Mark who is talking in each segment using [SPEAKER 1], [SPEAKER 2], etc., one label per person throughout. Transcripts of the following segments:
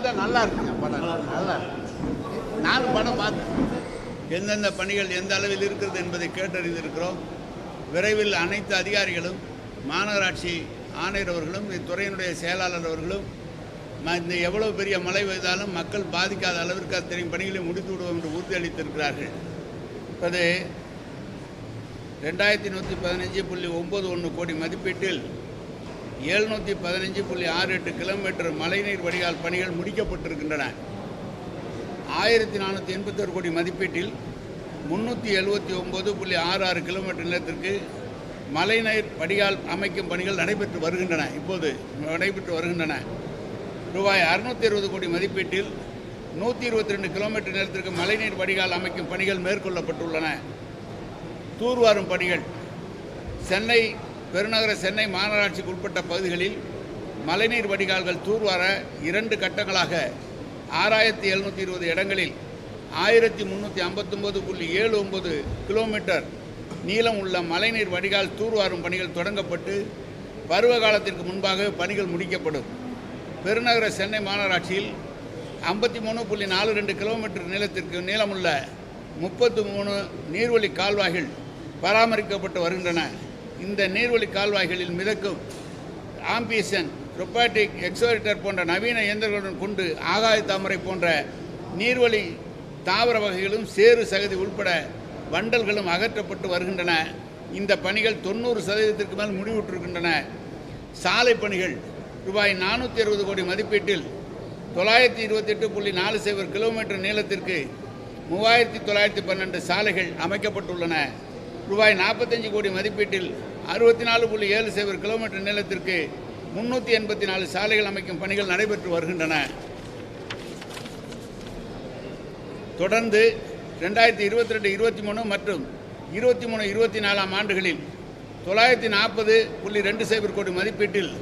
[SPEAKER 1] பார்த்தா நல்லா இருக்குங்க படம், நல்லா இருக்கு. 4 படம் பார்த்தேன். எந்தெந்த பணிகள் எந்த அளவில் இருக்கிறது என்பதை கேட்டறிந்திருக்கிறோம். விரைவில் அனைத்து அதிகாரிகளும், மாநகராட்சி ஆணையர் அவர்களும், இத்துறையினுடைய செயலாளர் அவர்களும் இந்த எவ்வளவு பெரிய மழை பெய்தாலும் மக்கள் பாதிக்காத அளவிற்கு அத்தனை பணிகளை முடித்து விடுவோம் என்று உறுதியளித்திருக்கிறார்கள். இப்போது 2115.91 கோடி மதிப்பீட்டில் 715.68 கிலோமீட்டர் மழைநீர் வடிகால் பணிகள் முடிக்கப்பட்டிருக்கின்றன. 1481 கோடி மதிப்பீட்டில் 379.66 கிலோமீட்டர் நிலத்திற்கு மழைநீர் வடிகால் அமைக்கும் பணிகள் நடைபெற்று வருகின்றன. ரூபாய் 660 கோடி மதிப்பீட்டில் 122 கிலோமீட்டர் நிலத்திற்கு மழைநீர் வடிகால் அமைக்கும் பணிகள் மேற்கொள்ளப்பட்டுள்ளன. தூர்வாரும் பணிகள் சென்னை பெருநகர சென்னை மாநகராட்சிக்கு உட்பட்ட பகுதிகளில் மழைநீர் வடிகால்கள் தூர்வார 2 கட்டங்களாக 6720 இடங்களில் 1359.79 கிலோமீட்டர் நீளம் உள்ள மழைநீர் வடிகால் தூர்வாரும் பணிகள் தொடங்கப்பட்டு பருவ காலத்திற்கு முன்பாக பணிகள் முடிக்கப்படும். பெருநகர சென்னை மாநகராட்சியில் 53.42 கிலோமீட்டர் நீளமுள்ள 33 நீர்வழி கால்வாய்கள் பராமரிக்கப்பட்டு வருகின்றன. இந்த நீர்வழி கால்வாய்களில் மிதக்கும் ஆம்பியன், ரொபாட்டிக் எக்ஸ்கவேட்டர் போன்ற நவீன இயந்திரங்களுடன் கொண்டு ஆகாய தாமரை போன்ற நீர்வழி தாவர வகைகளும் சேறு சகதி உட்பட வண்டல்களும் அகற்றப்பட்டு வருகின்றன. இந்த பணிகள் 90% மேல் முடிவுற்றிருக்கின்றன. சாலை பணிகள் ரூபாய் 460 கோடி மதிப்பீட்டில் 928.40 கிலோமீட்டர் நீளத்திற்கு 3912 சாலைகள் அமைக்கப்பட்டுள்ளன. ரூபாய் 45 கோடி மதிப்பீட்டில் 64.70 கிலோமீட்டர் நீளத்திற்கு 384 சாலைகள் அமைக்கும் பணிகள் நடைபெற்று வருகின்றன. தொடர்ந்து 2022-23 மற்றும் 23-24 ஆண்டுகளில் 940.20 கோடி மதிப்பீட்டில்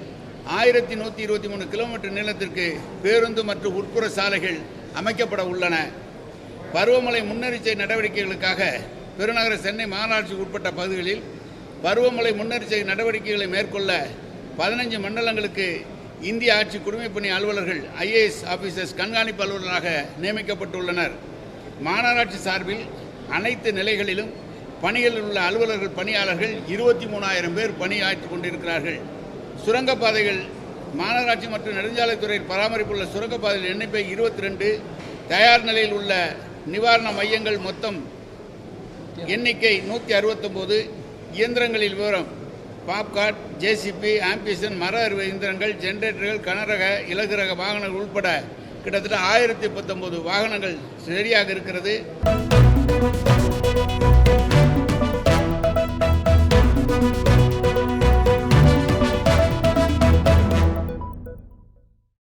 [SPEAKER 1] 1123 கிலோமீட்டர் நீளத்திற்கு பேருந்து மற்றும் உட்புற சாலைகள் அமைக்கப்பட உள்ளன. பருவமழை முன்னெச்சரிக்கை நடவடிக்கைகளுக்காக பெருநகர சென்னை மாநகராட்சிக்கு உட்பட்ட பகுதிகளில் பருவமழை முன்னெச்சரிக்கை நடவடிக்கைகளை மேற்கொள்ள 15 மண்டலங்களுக்கு இந்திய ஆட்சி குடிமைப்பணி அலுவலர்கள் IAS ஆபீசர்ஸ் கண்காணிப்பு அலுவலராக நியமிக்கப்பட்டுள்ளனர். மாநகராட்சி சார்பில் அனைத்து நிலைகளிலும் பணிகளில் உள்ள அலுவலர்கள் பணியாளர்கள் 23,000 பேர் பணியாற்றிக் கொண்டிருக்கிறார்கள். சுரங்கப்பாதைகள் மாநகராட்சி மற்றும் நெடுஞ்சாலைத்துறையில் பராமரிப்புள்ள சுரங்கப்பாதைகள் எண்ணிக்கை 22, தயார் நிலையில் உள்ள நிவாரண மையங்கள் மொத்தம் எண்ணிக்கை 169, இயந்திரங்களில் விவரம் பாப்காட், JCB, ஆம்பியன், மர அறுவை இயந்திரங்கள், ஜெனரேட்டர்கள், கனரக இலகுரக வாகனங்கள் உட்பட கிட்டத்தட்ட 1019 வாகனங்கள் ரெடியாக இருக்கிறது.